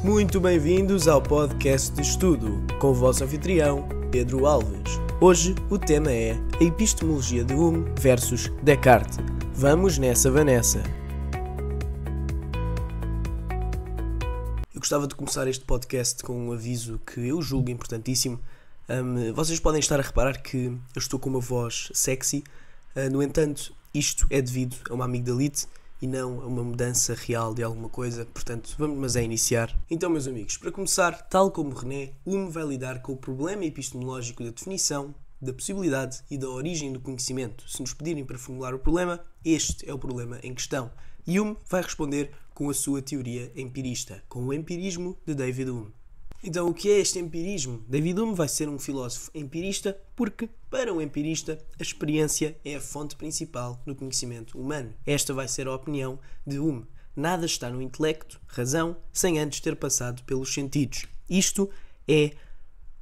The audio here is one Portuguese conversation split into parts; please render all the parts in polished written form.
Muito bem-vindos ao podcast de estudo, com o vosso anfitrião, Pedro Alves. Hoje o tema é a epistemologia de Hume versus Descartes. Vamos nessa, Vanessa! Eu gostava de começar este podcast com um aviso que eu julgo importantíssimo. Vocês podem estar a reparar que eu estou com uma voz sexy, no entanto, isto é devido a uma amigdalite e não a uma mudança real de alguma coisa, portanto, vamos a iniciar. Então, meus amigos, para começar, tal como René, Hume vai lidar com o problema epistemológico da definição, da possibilidade e da origem do conhecimento. Se nos pedirem para formular o problema, este é o problema em questão. E Hume vai responder com a sua teoria empirista, com o empirismo de David Hume. Então, o que é este empirismo? David Hume vai ser um filósofo empirista porque, para um empirista, a experiência é a fonte principal do conhecimento humano. Esta vai ser a opinião de Hume. Nada está no intelecto, razão, sem antes ter passado pelos sentidos. Isto é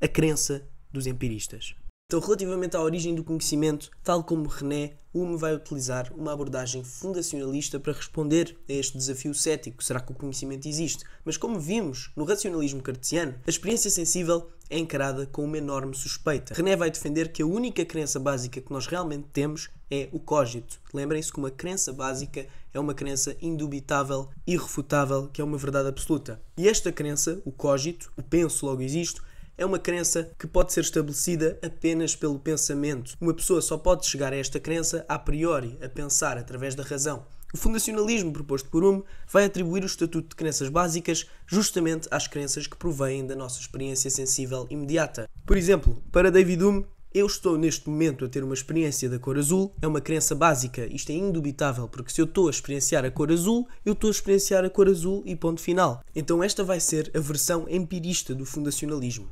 a crença dos empiristas. Então, relativamente à origem do conhecimento, tal como René, Hume vai utilizar uma abordagem fundacionalista para responder a este desafio cético. Será que o conhecimento existe? Mas como vimos no racionalismo cartesiano, a experiência sensível é encarada com uma enorme suspeita. René vai defender que a única crença básica que nós realmente temos é o cogito. Lembrem-se que uma crença básica é uma crença indubitável, irrefutável, que é uma verdade absoluta. E esta crença, o cogito, o penso logo existo, é uma crença que pode ser estabelecida apenas pelo pensamento. Uma pessoa só pode chegar a esta crença a priori, a pensar através da razão. O fundacionalismo proposto por Hume vai atribuir o estatuto de crenças básicas justamente às crenças que provêm da nossa experiência sensível imediata. Por exemplo, para David Hume, eu estou neste momento a ter uma experiência da cor azul, é uma crença básica, isto é indubitável, porque se eu estou a experienciar a cor azul, eu estou a experienciar a cor azul e ponto final. Então esta vai ser a versão empirista do fundacionalismo.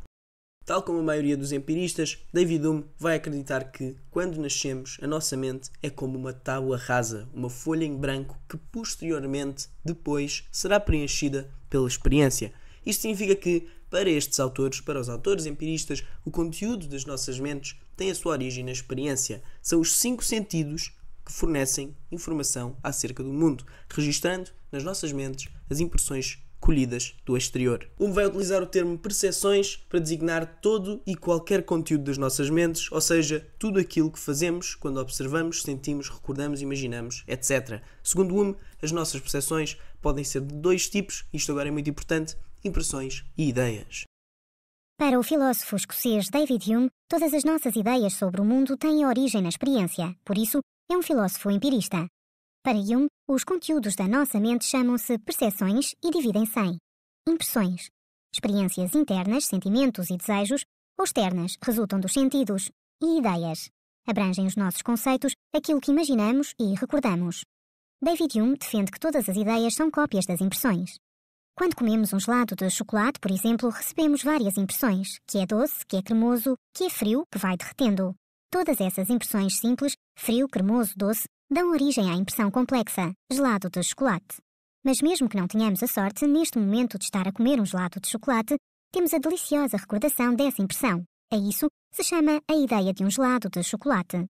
Tal como a maioria dos empiristas, David Hume vai acreditar que, quando nascemos, a nossa mente é como uma tábua rasa, uma folha em branco que posteriormente, depois, será preenchida pela experiência. Isto significa que, para estes autores, para os autores empiristas, o conteúdo das nossas mentes tem a sua origem na experiência. São os 5 sentidos que fornecem informação acerca do mundo, registrando nas nossas mentes as impressões colhidas do exterior. Hume vai utilizar o termo percepções para designar todo e qualquer conteúdo das nossas mentes, ou seja, tudo aquilo que fazemos quando observamos, sentimos, recordamos, imaginamos, etc. Segundo Hume, as nossas percepções podem ser de 2 tipos, isto agora é muito importante, impressões e ideias. Para o filósofo escocês David Hume, todas as nossas ideias sobre o mundo têm origem na experiência, por isso é um filósofo empirista. Para Hume, os conteúdos da nossa mente chamam-se percepções e dividem-se em impressões, experiências internas, sentimentos e desejos, ou externas, resultam dos sentidos, e ideias, abrangem os nossos conceitos, aquilo que imaginamos e recordamos. David Hume defende que todas as ideias são cópias das impressões. Quando comemos um gelado de chocolate, por exemplo, recebemos várias impressões, que é doce, que é cremoso, que é frio, que vai derretendo. Todas essas impressões simples, frio, cremoso, doce, dão origem à impressão complexa, gelado de chocolate. Mas mesmo que não tenhamos a sorte, neste momento de estar a comer um gelado de chocolate, temos a deliciosa recordação dessa impressão. A isso se chama a ideia de um gelado de chocolate.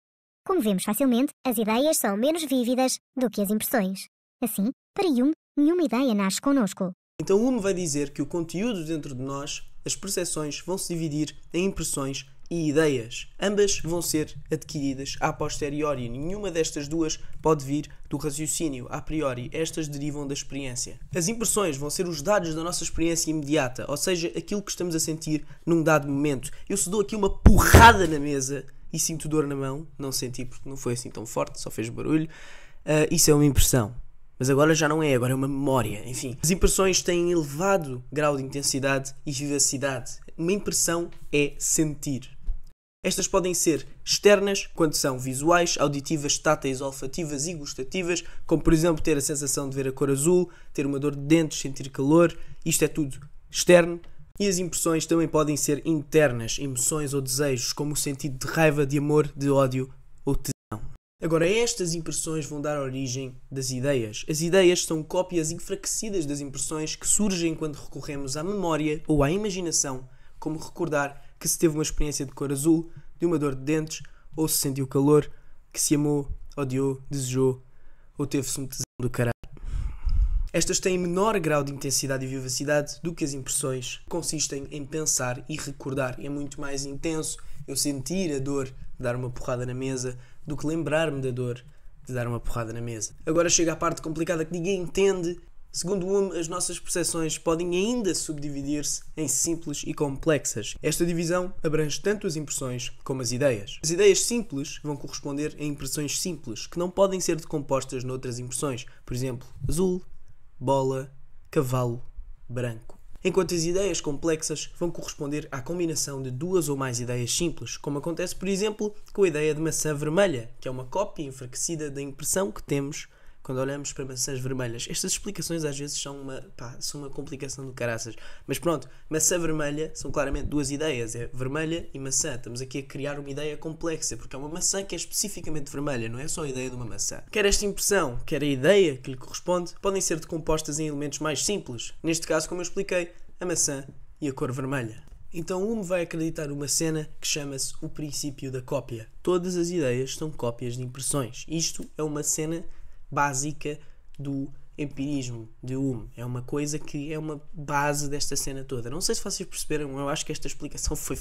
Como vemos facilmente, as ideias são menos vívidas do que as impressões. Assim, para Hume, nenhuma ideia nasce connosco. Então Hume vai dizer que o conteúdo dentro de nós, as percepções, vão se dividir em impressões e ideias. Ambas vão ser adquiridas a posteriori. Nenhuma destas duas pode vir do raciocínio. A priori, estas derivam da experiência. As impressões vão ser os dados da nossa experiência imediata, ou seja, aquilo que estamos a sentir num dado momento. Eu se dou aqui uma porrada na mesa e sinto dor na mão, não senti porque não foi assim tão forte, só fez barulho, isso é uma impressão. Mas agora já não é, agora é uma memória. Enfim, as impressões têm elevado grau de intensidade e vivacidade. Uma impressão é sentir. Estas podem ser externas, quando são visuais, auditivas, táteis, olfativas e gustativas, como por exemplo ter a sensação de ver a cor azul, ter uma dor de dentes, sentir calor, isto é tudo externo. E as impressões também podem ser internas, emoções ou desejos, como o sentido de raiva, de amor, de ódio ou tesão. Agora, estas impressões vão dar origem das ideias. As ideias são cópias enfraquecidas das impressões que surgem quando recorremos à memória ou à imaginação, como recordar que se teve uma experiência de cor azul, de uma dor de dentes, ou se sentiu calor, que se amou, odiou, desejou, ou teve-se um tesão do caralho. Estas têm menor grau de intensidade e vivacidade do que as impressões, que consistem em pensar e recordar. É muito mais intenso eu sentir a dor de dar uma porrada na mesa do que lembrar-me da dor de dar uma porrada na mesa. Agora chega à parte complicada que ninguém entende. Segundo Hume, as nossas percepções podem ainda subdividir-se em simples e complexas. Esta divisão abrange tanto as impressões como as ideias. As ideias simples vão corresponder a impressões simples, que não podem ser decompostas noutras impressões. Por exemplo, azul, bola, cavalo, branco. Enquanto as ideias complexas vão corresponder à combinação de duas ou mais ideias simples, como acontece, por exemplo, com a ideia de maçã vermelha, que é uma cópia enfraquecida da impressão que temos quando olhamos para maçãs vermelhas. Estas explicações às vezes são uma complicação do caraças. Mas pronto, maçã vermelha são claramente duas ideias, é vermelha e maçã. Estamos aqui a criar uma ideia complexa, porque é uma maçã que é especificamente vermelha, não é só a ideia de uma maçã. Quer esta impressão, quer a ideia que lhe corresponde, podem ser decompostas em elementos mais simples. Neste caso, como eu expliquei, a maçã e a cor vermelha. Então Hume vai acreditar uma cena que chama-se o princípio da cópia. Todas as ideias são cópias de impressões. Isto é uma cena básica do empirismo de Hume. É uma coisa que é uma base desta cena toda. Não sei se vocês perceberam, eu acho que esta explicação foi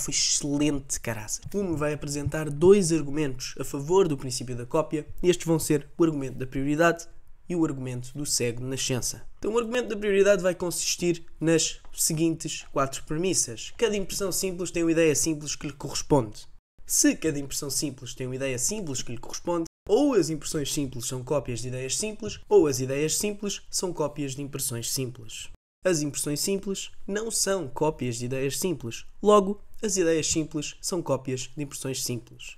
excelente, caraça. Hume vai apresentar dois argumentos a favor do princípio da cópia, e estes vão ser o argumento da prioridade e o argumento do cego de nascença. Então o argumento da prioridade vai consistir nas seguintes 4 premissas. Cada impressão simples tem uma ideia simples que lhe corresponde. Se cada impressão simples tem uma ideia simples que lhe corresponde, ou as impressões simples são cópias de ideias simples, ou as ideias simples são cópias de impressões simples. As impressões simples não são cópias de ideias simples. Logo, as ideias simples são cópias de impressões simples.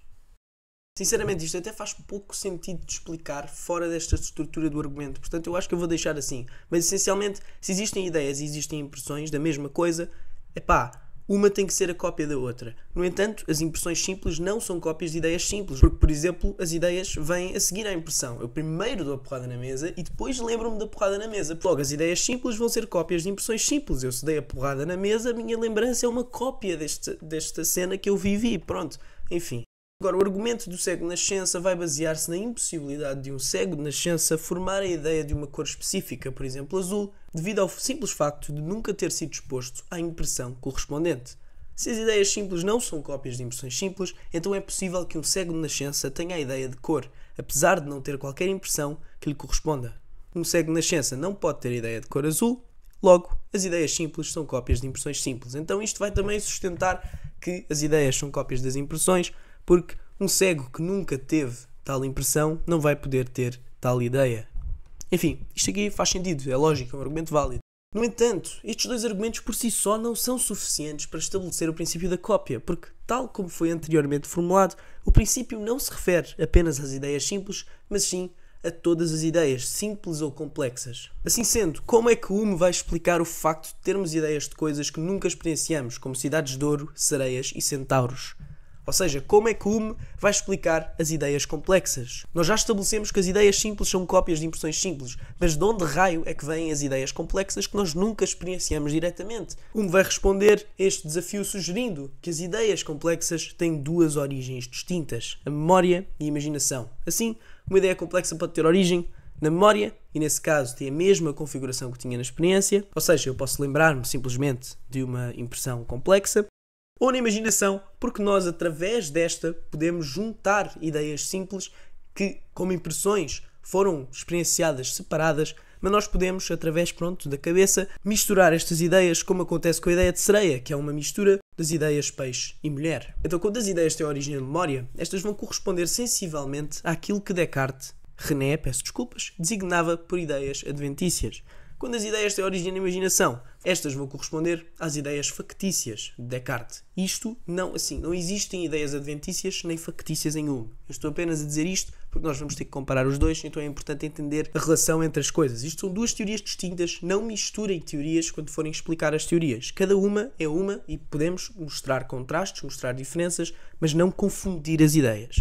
Sinceramente, isto até faz pouco sentido de explicar fora desta estrutura do argumento. Portanto, eu acho que eu vou deixar assim. Mas, essencialmente, se existem ideias e existem impressões da mesma coisa, uma tem que ser a cópia da outra. No entanto, as impressões simples não são cópias de ideias simples. Porque, por exemplo, as ideias vêm a seguir à impressão. Eu primeiro dou a porrada na mesa e depois lembro-me da porrada na mesa. Logo, as ideias simples vão ser cópias de impressões simples. Eu se dei a porrada na mesa, a minha lembrança é uma cópia desta cena que eu vivi. Pronto, enfim. Agora, o argumento do cego de nascença vai basear-se na impossibilidade de um cego de nascença formar a ideia de uma cor específica, por exemplo azul, devido ao simples facto de nunca ter sido exposto à impressão correspondente. Se as ideias simples não são cópias de impressões simples, então é possível que um cego de nascença tenha a ideia de cor, apesar de não ter qualquer impressão que lhe corresponda. Um cego de nascença não pode ter a ideia de cor azul, logo, as ideias simples são cópias de impressões simples. Então isto vai também sustentar que as ideias são cópias das impressões, porque um cego que nunca teve tal impressão não vai poder ter tal ideia. Enfim, isto aqui faz sentido, é lógico, é um argumento válido. No entanto, estes dois argumentos por si só não são suficientes para estabelecer o princípio da cópia, porque, tal como foi anteriormente formulado, o princípio não se refere apenas às ideias simples, mas sim a todas as ideias, simples ou complexas. Assim sendo, como é que Hume vai explicar o facto de termos ideias de coisas que nunca experienciamos, como cidades de ouro, sereias e centauros? Ou seja, como é que Hume vai explicar as ideias complexas? Nós já estabelecemos que as ideias simples são cópias de impressões simples, mas de onde raio é que vêm as ideias complexas que nós nunca experienciamos diretamente? Hume vai responder a este desafio sugerindo que as ideias complexas têm duas origens distintas, a memória e a imaginação. Assim, uma ideia complexa pode ter origem na memória, e nesse caso tem a mesma configuração que tinha na experiência, ou seja, eu posso lembrar-me simplesmente de uma impressão complexa, ou na imaginação, porque nós, através desta, podemos juntar ideias simples que, como impressões, foram experienciadas separadas, mas nós podemos, através da cabeça, misturar estas ideias, como acontece com a ideia de sereia, que é uma mistura das ideias peixe e mulher. Então, quando as ideias têm origem na memória, estas vão corresponder sensivelmente àquilo que Descartes, René, designava por ideias adventícias. Quando as ideias têm origem na imaginação, estas vão corresponder às ideias factícias de Descartes. Isto não existem ideias adventícias nem factícias em Hume. Eu estou apenas a dizer isto porque nós vamos ter que comparar os dois, então é importante entender a relação entre as coisas. Isto são duas teorias distintas, não misturem teorias quando forem explicar as teorias. Cada uma é uma e podemos mostrar contrastes, mostrar diferenças, mas não confundir as ideias.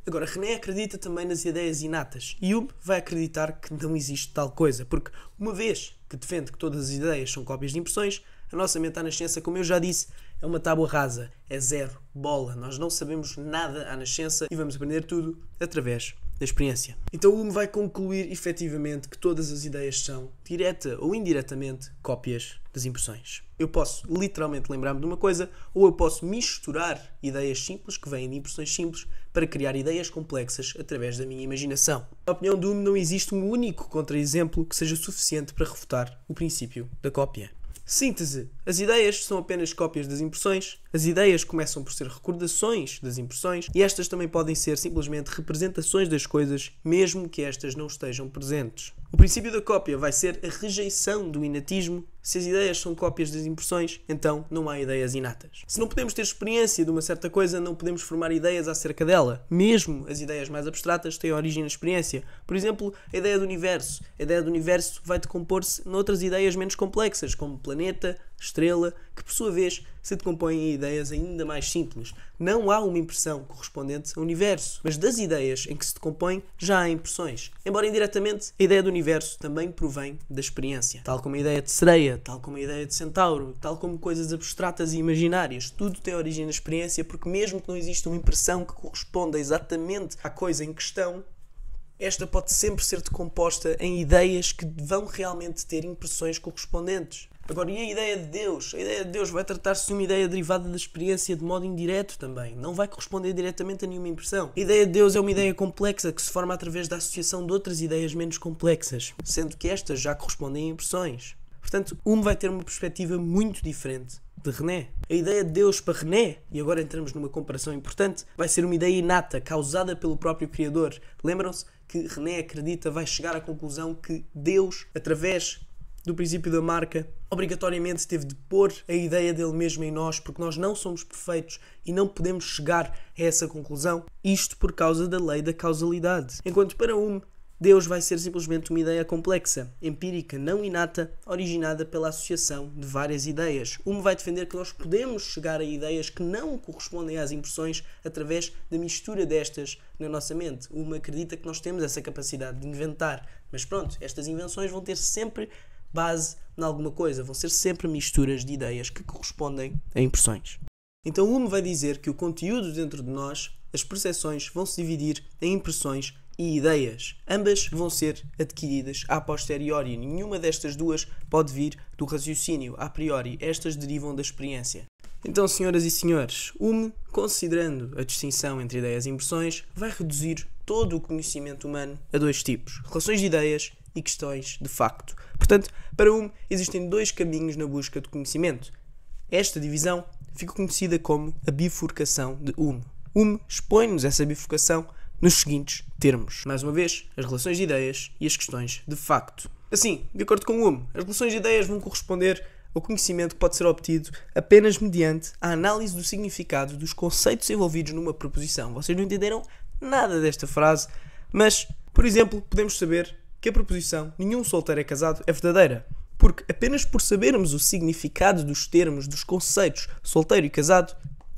Agora, René acredita também nas ideias inatas e Hume vai acreditar que não existe tal coisa, porque uma vez que defende que todas as ideias são cópias de impressões, a nossa mente à nascença, como eu já disse, é uma tábua rasa, é zero, bola. Nós não sabemos nada à nascença e vamos aprender tudo através da experiência. Então o Hume vai concluir efetivamente que todas as ideias são, direta ou indiretamente, cópias das impressões. Eu posso literalmente lembrar-me de uma coisa, ou eu posso misturar ideias simples, que vêm de impressões simples, para criar ideias complexas através da minha imaginação. Na opinião do Hume, não existe um único contra-exemplo que seja suficiente para refutar o princípio da cópia. Síntese. As ideias são apenas cópias das impressões, as ideias começam por ser recordações das impressões e estas também podem ser simplesmente representações das coisas, mesmo que estas não estejam presentes. O princípio da cópia vai ser a rejeição do inatismo. Se as ideias são cópias das impressões, então não há ideias inatas. Se não podemos ter experiência de uma certa coisa, não podemos formar ideias acerca dela. Mesmo as ideias mais abstratas têm origem na experiência. Por exemplo, a ideia do universo. A ideia do universo vai decompor-se noutras ideias menos complexas, como planeta, estrela, que por sua vez se decompõem em ideias ainda mais simples. Não há uma impressão correspondente ao universo, mas das ideias em que se decompõem já há impressões. Embora indiretamente, a ideia do universo também provém da experiência. Tal como a ideia de sereia, tal como a ideia de centauro, tal como coisas abstratas e imaginárias. Tudo tem origem na experiência, porque mesmo que não exista uma impressão que corresponda exatamente à coisa em questão, esta pode sempre ser decomposta em ideias que vão realmente ter impressões correspondentes. Agora, e a ideia de Deus? A ideia de Deus vai tratar-se de uma ideia derivada da experiência de modo indireto também. Não vai corresponder diretamente a nenhuma impressão. A ideia de Deus é uma ideia complexa que se forma através da associação de outras ideias menos complexas, sendo que estas já correspondem a impressões. Portanto, Hume vai ter uma perspectiva muito diferente de René. A ideia de Deus para René, e agora entramos numa comparação importante, vai ser uma ideia inata, causada pelo próprio Criador. Lembram-se que René acredita, vai chegar à conclusão que Deus, através do princípio da marca, obrigatoriamente teve de pôr a ideia dele mesmo em nós, porque nós não somos perfeitos e não podemos chegar a essa conclusão, isto por causa da lei da causalidade. Enquanto para Hume, Deus vai ser simplesmente uma ideia complexa, empírica, não inata, originada pela associação de várias ideias. Hume vai defender que nós podemos chegar a ideias que não correspondem às impressões através da mistura destas na nossa mente. Hume acredita que nós temos essa capacidade de inventar, mas pronto, estas invenções vão ter sempre base em alguma coisa, vão ser sempre misturas de ideias que correspondem a impressões. Então Hume vai dizer que o conteúdo dentro de nós, as percepções, vão se dividir em impressões e ideias. Ambas vão ser adquiridas a posteriori. Nenhuma destas duas pode vir do raciocínio a priori. Estas derivam da experiência. Então, senhoras e senhores, Hume, considerando a distinção entre ideias e impressões, vai reduzir todo o conhecimento humano a dois tipos: relações de ideias e questões de facto. Portanto, para Hume, existem dois caminhos na busca de conhecimento. Esta divisão fica conhecida como a bifurcação de Hume. Hume expõe-nos essa bifurcação nos seguintes termos. Mais uma vez, as relações de ideias e as questões de facto. Assim, de acordo com Hume, as relações de ideias vão corresponder ao conhecimento que pode ser obtido apenas mediante a análise do significado dos conceitos envolvidos numa proposição. Vocês não entenderam nada desta frase, mas, por exemplo, podemos saber que a proposição "nenhum solteiro é casado" é verdadeira, porque apenas por sabermos o significado dos termos, dos conceitos solteiro e casado,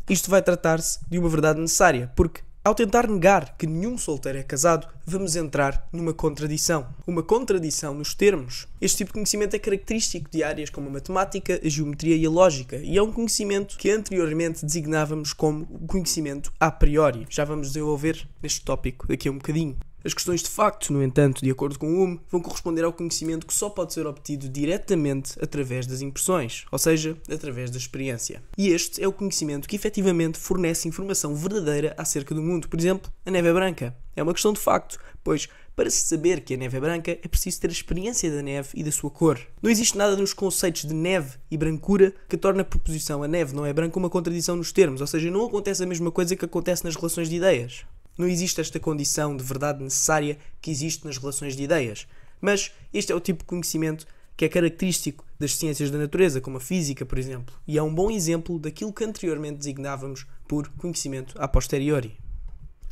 isto vai tratar-se de uma verdade necessária, porque ao tentar negar que nenhum solteiro é casado, vamos entrar numa contradição. Uma contradição nos termos. Este tipo de conhecimento é característico de áreas como a matemática, a geometria e a lógica, e é um conhecimento que anteriormente designávamos como o conhecimento a priori. Já vamos desenvolver neste tópico daqui a um bocadinho. As questões de facto, no entanto, de acordo com Hume, vão corresponder ao conhecimento que só pode ser obtido diretamente através das impressões, ou seja, através da experiência. E este é o conhecimento que efetivamente fornece informação verdadeira acerca do mundo. Por exemplo, a neve é branca. É uma questão de facto, pois para se saber que a neve é branca é preciso ter a experiência da neve e da sua cor. Não existe nada nos conceitos de neve e brancura que torne a proposição "a neve não é branca" uma contradição nos termos, ou seja, não acontece a mesma coisa que acontece nas relações de ideias. Não existe esta condição de verdade necessária que existe nas relações de ideias. Mas este é o tipo de conhecimento que é característico das ciências da natureza, como a física, por exemplo. E é um bom exemplo daquilo que anteriormente designávamos por conhecimento a posteriori.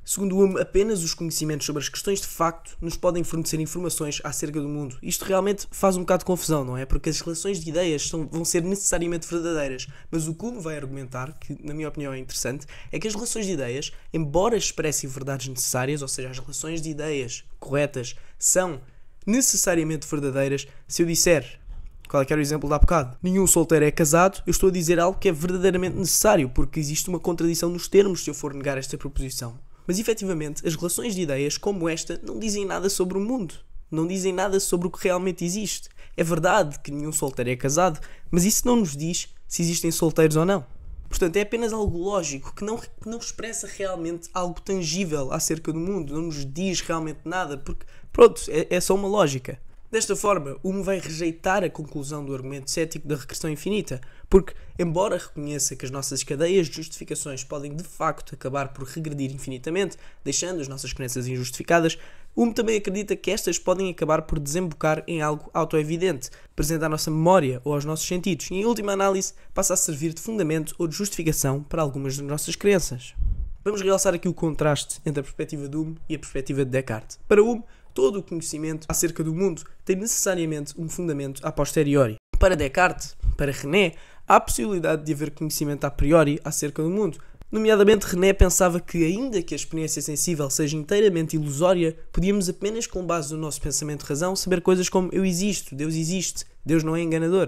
Segundo Hume, apenas os conhecimentos sobre as questões de facto nos podem fornecer informações acerca do mundo. Isto realmente faz um bocado de confusão, não é? Porque as relações de ideias vão ser necessariamente verdadeiras. Mas o que Hume vai argumentar, que na minha opinião é interessante, é que as relações de ideias, embora expressem verdades necessárias, ou seja, as relações de ideias corretas são necessariamente verdadeiras, se eu disser, qual é que era o exemplo de há bocado? Nenhum solteiro é casado, eu estou a dizer algo que é verdadeiramente necessário, porque existe uma contradição nos termos se eu for negar esta proposição. Mas efetivamente, as relações de ideias como esta não dizem nada sobre o mundo. Não dizem nada sobre o que realmente existe. É verdade que nenhum solteiro é casado, mas isso não nos diz se existem solteiros ou não. Portanto, é apenas algo lógico, que não expressa realmente algo tangível acerca do mundo, não nos diz realmente nada, porque, pronto, é só uma lógica. Desta forma, Hume vai rejeitar a conclusão do argumento cético da regressão infinita, porque, embora reconheça que as nossas cadeias de justificações podem de facto acabar por regredir infinitamente, deixando as nossas crenças injustificadas, Hume também acredita que estas podem acabar por desembocar em algo autoevidente, presente à nossa memória ou aos nossos sentidos, e em última análise passa a servir de fundamento ou de justificação para algumas das nossas crenças. Vamos realçar aqui o contraste entre a perspectiva de Hume e a perspectiva de Descartes. Para Hume, todo o conhecimento acerca do mundo tem necessariamente um fundamento a posteriori. Para Descartes, para René, há a possibilidade de haver conhecimento a priori acerca do mundo. Nomeadamente, René pensava que, ainda que a experiência sensível seja inteiramente ilusória, podíamos apenas, com base no nosso pensamento de razão, saber coisas como eu existo, Deus não é enganador.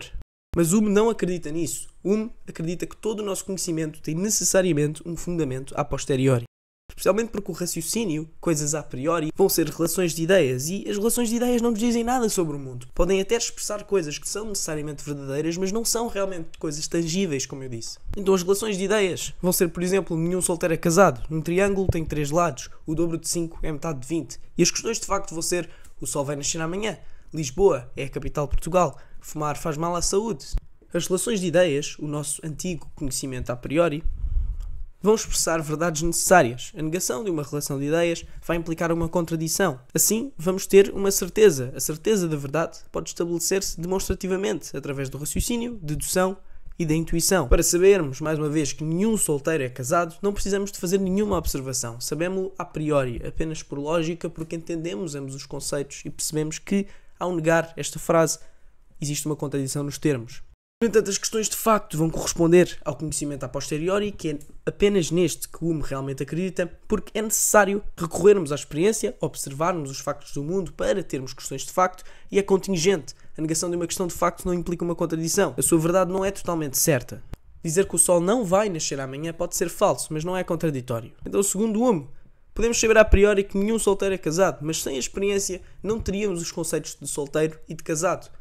Mas Hume não acredita nisso. Hume acredita que todo o nosso conhecimento tem necessariamente um fundamento a posteriori. Especialmente porque o raciocínio, coisas a priori, vão ser relações de ideias, e as relações de ideias não nos dizem nada sobre o mundo. Podem até expressar coisas que são necessariamente verdadeiras, mas não são realmente coisas tangíveis, como eu disse. Então as relações de ideias vão ser, por exemplo, nenhum solteiro é casado, um triângulo tem 3 lados, o dobro de 5 é metade de 20. E as questões de facto vão ser: o sol vai nascer amanhã, Lisboa é a capital de Portugal, fumar faz mal à saúde. As relações de ideias, o nosso antigo conhecimento a priori, vão expressar verdades necessárias. A negação de uma relação de ideias vai implicar uma contradição. Assim, vamos ter uma certeza. A certeza da verdade pode estabelecer-se demonstrativamente, através do raciocínio, dedução e da intuição. Para sabermos, mais uma vez, que nenhum solteiro é casado, não precisamos de fazer nenhuma observação. Sabemos-lo a priori, apenas por lógica, porque entendemos ambos os conceitos e percebemos que, ao negar esta frase, existe uma contradição nos termos. No entanto, as questões de facto vão corresponder ao conhecimento a posteriori, que é apenas neste que Hume realmente acredita, porque é necessário recorrermos à experiência, observarmos os factos do mundo para termos questões de facto, e é contingente. A negação de uma questão de facto não implica uma contradição. A sua verdade não é totalmente certa. Dizer que o sol não vai nascer amanhã pode ser falso, mas não é contraditório. Então, segundo Hume, podemos saber a priori que nenhum solteiro é casado, mas sem a experiência não teríamos os conceitos de solteiro e de casado.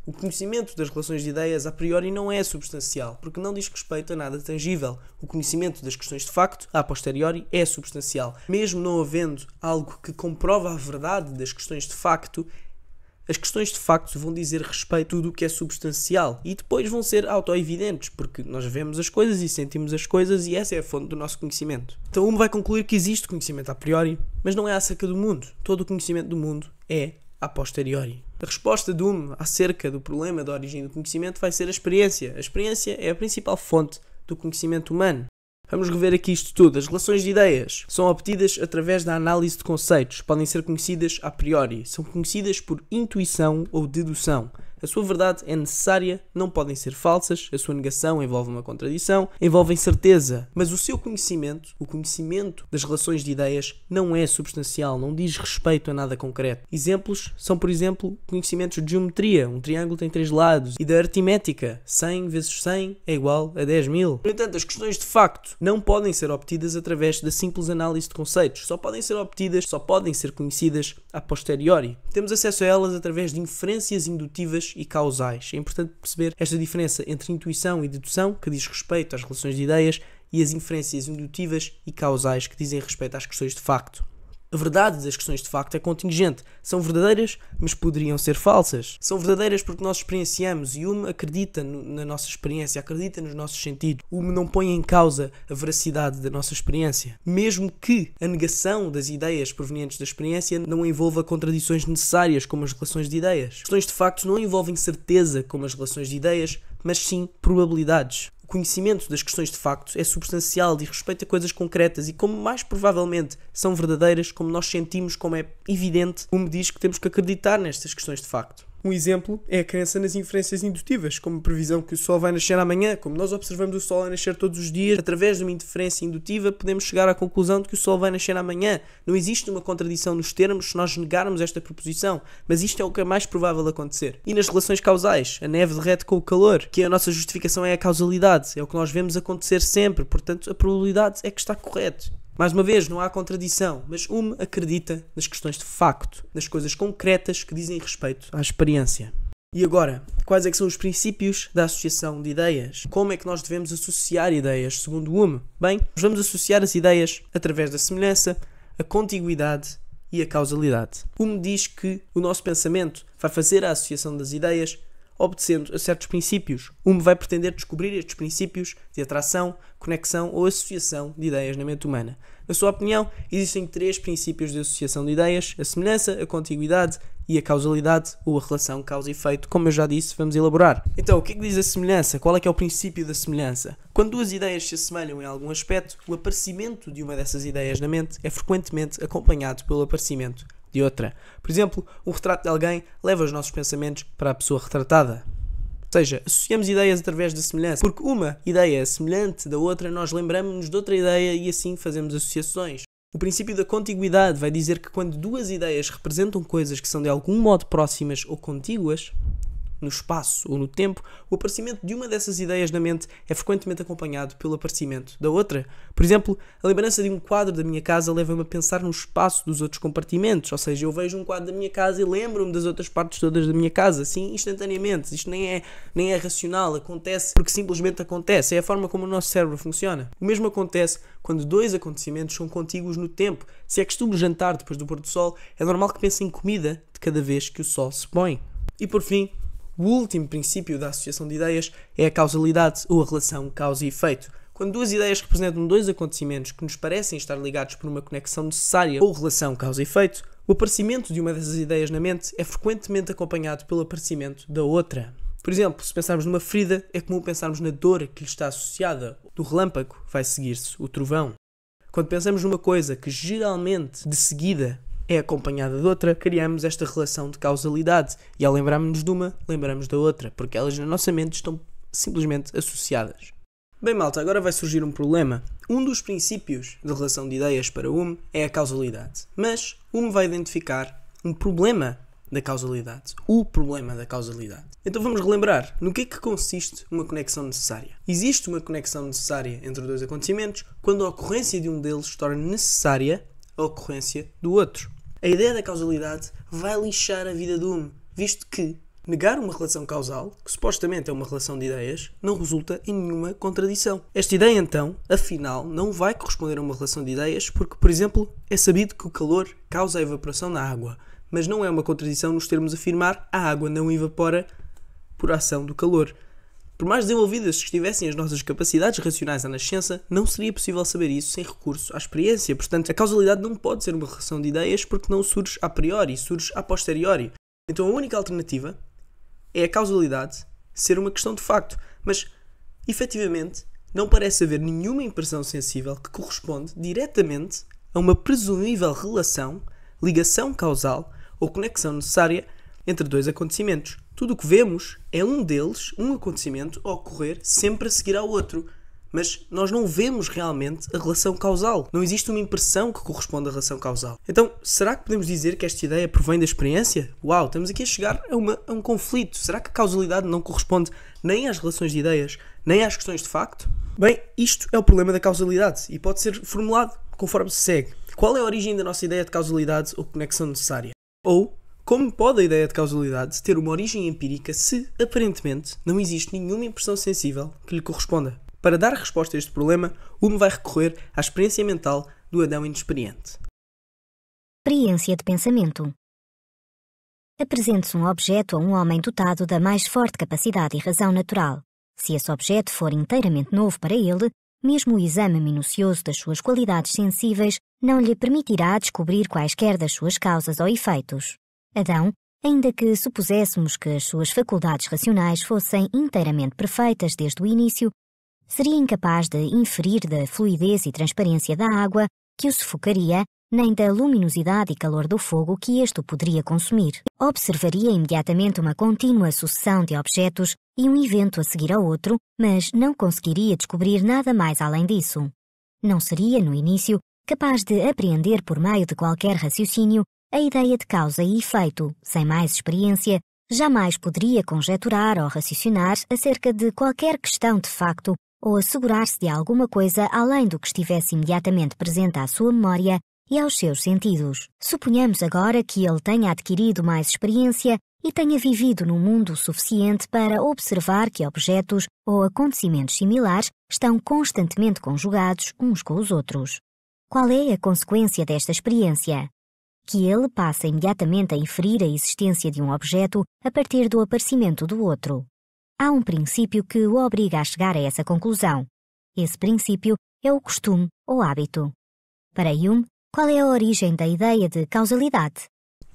O conhecimento das relações de ideias a priori não é substancial, porque não diz respeito a nada tangível. O conhecimento das questões de facto, a posteriori, é substancial. Mesmo não havendo algo que comprova a verdade das questões de facto, as questões de facto vão dizer respeito a tudo o que é substancial e depois vão ser autoevidentes, porque nós vemos as coisas e sentimos as coisas e essa é a fonte do nosso conhecimento. Então Hume vai concluir que existe conhecimento a priori, mas não é acerca do mundo. Todo o conhecimento do mundo é a posteriori. A resposta de Hume acerca do problema da origem do conhecimento vai ser a experiência. A experiência é a principal fonte do conhecimento humano. Vamos rever aqui isto tudo. As relações de ideias são obtidas através da análise de conceitos. Podem ser conhecidas a priori. São conhecidas por intuição ou dedução. A sua verdade é necessária, não podem ser falsas, a sua negação envolve uma contradição, envolve incerteza, mas o seu conhecimento, o conhecimento das relações de ideias, não é substancial, não diz respeito a nada concreto. Exemplos são, por exemplo, conhecimentos de geometria, um triângulo tem 3 lados, e da aritmética, 100 vezes 100 é igual a 10.000. No entanto, as questões de facto não podem ser obtidas através da simples análise de conceitos, só podem ser conhecidas a posteriori. Temos acesso a elas através de inferências indutivas e causais. É importante perceber esta diferença entre intuição e dedução, que diz respeito às relações de ideias, e as inferências indutivas e causais, que dizem respeito às questões de facto. A verdade das questões de facto é contingente. São verdadeiras, mas poderiam ser falsas. São verdadeiras porque nós experienciamos e Hume acredita na nossa experiência, acredita nos nossos sentidos. Hume não põe em causa a veracidade da nossa experiência. Mesmo que a negação das ideias provenientes da experiência não envolva contradições necessárias como as relações de ideias. Questões de facto não envolvem certeza como as relações de ideias, mas sim probabilidades. O conhecimento das questões de facto é substancial, diz respeito a coisas concretas e como mais provavelmente são verdadeiras, como nós sentimos, como é evidente, Hume diz que temos que acreditar nestas questões de facto. Um exemplo é a crença nas inferências indutivas, como a previsão que o sol vai nascer amanhã. Como nós observamos o sol a nascer todos os dias, através de uma inferência indutiva podemos chegar à conclusão de que o sol vai nascer amanhã. Não existe uma contradição nos termos se nós negarmos esta proposição, mas isto é o que é mais provável acontecer. E nas relações causais, a neve derrete com o calor, que a nossa justificação é a causalidade, é o que nós vemos acontecer sempre, portanto a probabilidade é que está correto. Mais uma vez, não há contradição, mas Hume acredita nas questões de facto, nas coisas concretas que dizem respeito à experiência. E agora, quais é que são os princípios da associação de ideias? Como é que nós devemos associar ideias, segundo Hume? Bem, nós vamos associar as ideias através da semelhança, a contiguidade e a causalidade. Hume diz que o nosso pensamento vai fazer a associação das ideias obedecendo a certos princípios. Hume vai pretender descobrir estes princípios de atração, conexão ou associação de ideias na mente humana. Na sua opinião, existem 3 princípios de associação de ideias: a semelhança, a contiguidade e a causalidade, ou a relação causa e efeito. Como eu já disse, vamos elaborar. Então, o que é que diz a semelhança? Qual é que é o princípio da semelhança? Quando 2 ideias se assemelham em algum aspecto, o aparecimento de uma dessas ideias na mente é frequentemente acompanhado pelo aparecimento de outra. Por exemplo, um retrato de alguém leva os nossos pensamentos para a pessoa retratada. Ou seja, associamos ideias através da semelhança. Porque uma ideia é semelhante da outra, nós lembramos-nos de outra ideia e assim fazemos associações. O princípio da contiguidade vai dizer que quando 2 ideias representam coisas que são de algum modo próximas ou contíguas, no espaço ou no tempo, o aparecimento de uma dessas ideias na mente é frequentemente acompanhado pelo aparecimento da outra. Por exemplo, a lembrança de um quadro da minha casa leva-me a pensar no espaço dos outros compartimentos, ou seja, eu vejo um quadro da minha casa e lembro-me das outras partes todas da minha casa, assim, instantaneamente. Isto nem é racional, acontece porque simplesmente acontece, é a forma como o nosso cérebro funciona. O mesmo acontece quando 2 acontecimentos são contíguos no tempo. Se é costume jantar depois do pôr do sol, é normal que pense em comida de cada vez que o sol se põe. E por fim, o último princípio da associação de ideias é a causalidade, ou a relação causa e efeito. Quando 2 ideias representam 2 acontecimentos que nos parecem estar ligados por uma conexão necessária ou relação causa e efeito, o aparecimento de uma dessas ideias na mente é frequentemente acompanhado pelo aparecimento da outra. Por exemplo, se pensarmos numa ferida, é comum pensarmos na dor que lhe está associada. Do relâmpago vai seguir-se o trovão. Quando pensamos numa coisa que geralmente de seguida é acompanhada de outra, criamos esta relação de causalidade e ao lembrarmos-nos de uma, lembramos da outra, porque elas na nossa mente estão simplesmente associadas. Bem, malta, agora vai surgir um problema. Um dos princípios da relação de ideias para Hume é a causalidade, mas Hume vai identificar um problema da causalidade, o problema da causalidade. Então vamos relembrar, no que é que consiste uma conexão necessária? Existe uma conexão necessária entre 2 acontecimentos quando a ocorrência de um deles torna necessária a ocorrência do outro. A ideia da causalidade vai lixar a vida de Hume, visto que negar uma relação causal, que supostamente é uma relação de ideias, não resulta em nenhuma contradição. Esta ideia, então, afinal, não vai corresponder a uma relação de ideias porque, por exemplo, é sabido que o calor causa a evaporação na água, mas não é uma contradição nos termos afirmar a água não evapora por ação do calor. Por mais desenvolvidas que estivessem as nossas capacidades racionais à nascença, não seria possível saber isso sem recurso à experiência. Portanto, a causalidade não pode ser uma relação de ideias porque não surge a priori, surge a posteriori. Então a única alternativa é a causalidade ser uma questão de facto. Mas, efetivamente, não parece haver nenhuma impressão sensível que corresponde diretamente a uma presumível relação, ligação causal ou conexão necessária entre 2 acontecimentos. Tudo o que vemos é um deles, um acontecimento, a ocorrer sempre a seguir ao outro. Mas nós não vemos realmente a relação causal. Não existe uma impressão que corresponde à relação causal. Então, será que podemos dizer que esta ideia provém da experiência? Uau, estamos aqui a chegar a um conflito. Será que a causalidade não corresponde nem às relações de ideias, nem às questões de facto? Bem, isto é o problema da causalidade e pode ser formulado conforme se segue. Qual é a origem da nossa ideia de causalidade ou conexão necessária? Ou, como pode a ideia de causalidade ter uma origem empírica se, aparentemente, não existe nenhuma impressão sensível que lhe corresponda? Para dar resposta a este problema, Hume vai recorrer à experiência mental do Adão inexperiente. Experiência de pensamento. Apresente-se um objeto a um homem dotado da mais forte capacidade e razão natural. Se esse objeto for inteiramente novo para ele, mesmo o exame minucioso das suas qualidades sensíveis não lhe permitirá descobrir quaisquer das suas causas ou efeitos. Adão, ainda que supuséssemos que as suas faculdades racionais fossem inteiramente perfeitas desde o início, seria incapaz de inferir da fluidez e transparência da água que o sufocaria, nem da luminosidade e calor do fogo que este o poderia consumir. Observaria imediatamente uma contínua sucessão de objetos e um evento a seguir ao outro, mas não conseguiria descobrir nada mais além disso. Não seria, no início, capaz de apreender por meio de qualquer raciocínio a ideia de causa e efeito. Sem mais experiência, jamais poderia conjecturar ou raciocinar acerca de qualquer questão de facto ou assegurar-se de alguma coisa além do que estivesse imediatamente presente à sua memória e aos seus sentidos. Suponhamos agora que ele tenha adquirido mais experiência e tenha vivido num mundo o suficiente para observar que objetos ou acontecimentos similares estão constantemente conjugados uns com os outros. Qual é a consequência desta experiência? Que ele passa imediatamente a inferir a existência de um objeto a partir do aparecimento do outro. Há um princípio que o obriga a chegar a essa conclusão. Esse princípio é o costume ou hábito. Para Hume, qual é a origem da ideia de causalidade?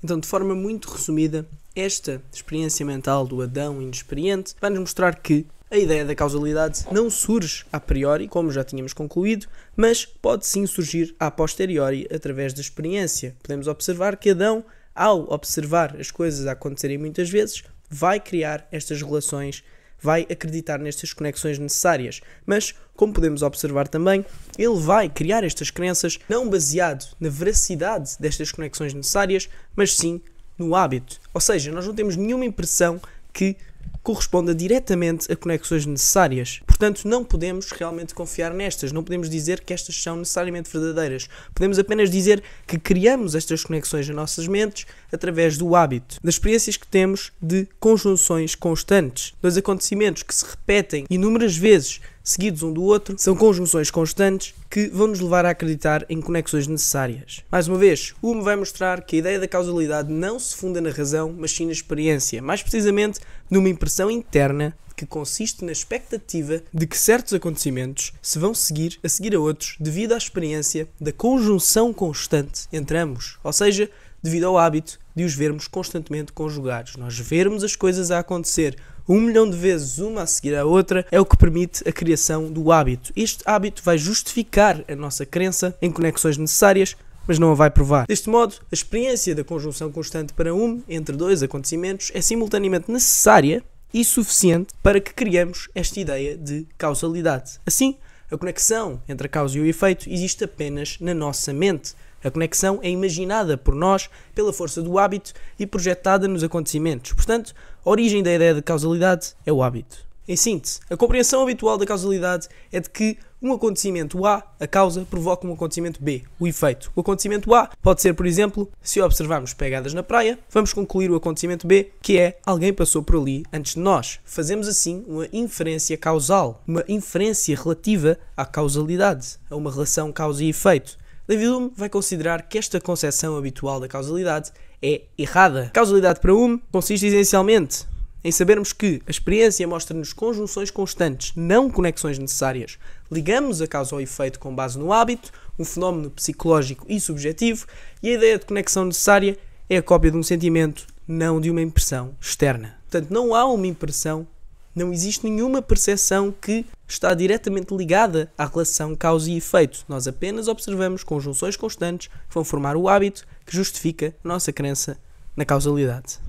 Então, de forma muito resumida, esta experiência mental do Adão inexperiente vai-nos mostrar que a ideia da causalidade não surge a priori, como já tínhamos concluído, mas pode sim surgir a posteriori através da experiência. Podemos observar que Adão, ao observar as coisas a acontecerem muitas vezes, vai criar estas relações, vai acreditar nestas conexões necessárias. Mas, como podemos observar também, ele vai criar estas crenças não baseado na veracidade destas conexões necessárias, mas sim no hábito. Ou seja, nós não temos nenhuma impressão que corresponda diretamente a conexões necessárias. Portanto, não podemos realmente confiar nestas, não podemos dizer que estas são necessariamente verdadeiras. Podemos apenas dizer que criamos estas conexões nas nossas mentes através do hábito, das experiências que temos de conjunções constantes. Dois acontecimentos que se repetem inúmeras vezes seguidos um do outro, são conjunções constantes que vão nos levar a acreditar em conexões necessárias. Mais uma vez, Hume vai mostrar que a ideia da causalidade não se funda na razão, mas sim na experiência, mais precisamente numa impressão interna que consiste na expectativa de que certos acontecimentos se vão seguir a outros devido à experiência da conjunção constante entre ambos, ou seja, devido ao hábito de os vermos constantemente conjugados. Nós vermos as coisas a acontecer 1 milhão de vezes uma a seguir à outra é o que permite a criação do hábito. Este hábito vai justificar a nossa crença em conexões necessárias, mas não a vai provar. Deste modo, a experiência da conjunção constante para entre dois acontecimentos é simultaneamente necessária e suficiente para que criemos esta ideia de causalidade. Assim, a conexão entre a causa e o efeito existe apenas na nossa mente. A conexão é imaginada por nós pela força do hábito e projetada nos acontecimentos. Portanto, a origem da ideia de causalidade é o hábito. Em síntese, a compreensão habitual da causalidade é de que um acontecimento A, a causa, provoca um acontecimento B, o efeito. O acontecimento A pode ser, por exemplo, se observarmos pegadas na praia, vamos concluir o acontecimento B, que é alguém passou por ali antes de nós. Fazemos assim uma inferência causal, uma inferência relativa à causalidade, a uma relação causa e efeito. David Hume vai considerar que esta concepção habitual da causalidade é errada. A causalidade para Hume consiste essencialmente em sabermos que a experiência mostra-nos conjunções constantes, não conexões necessárias. Ligamos a causa ao efeito com base no hábito, um fenómeno psicológico e subjetivo, e a ideia de conexão necessária é a cópia de um sentimento, não de uma impressão externa. Portanto, não há uma impressão, não existe nenhuma percepção que está diretamente ligada à relação causa e efeito. Nós apenas observamos conjunções constantes que vão formar o hábito que justifica a nossa crença na causalidade.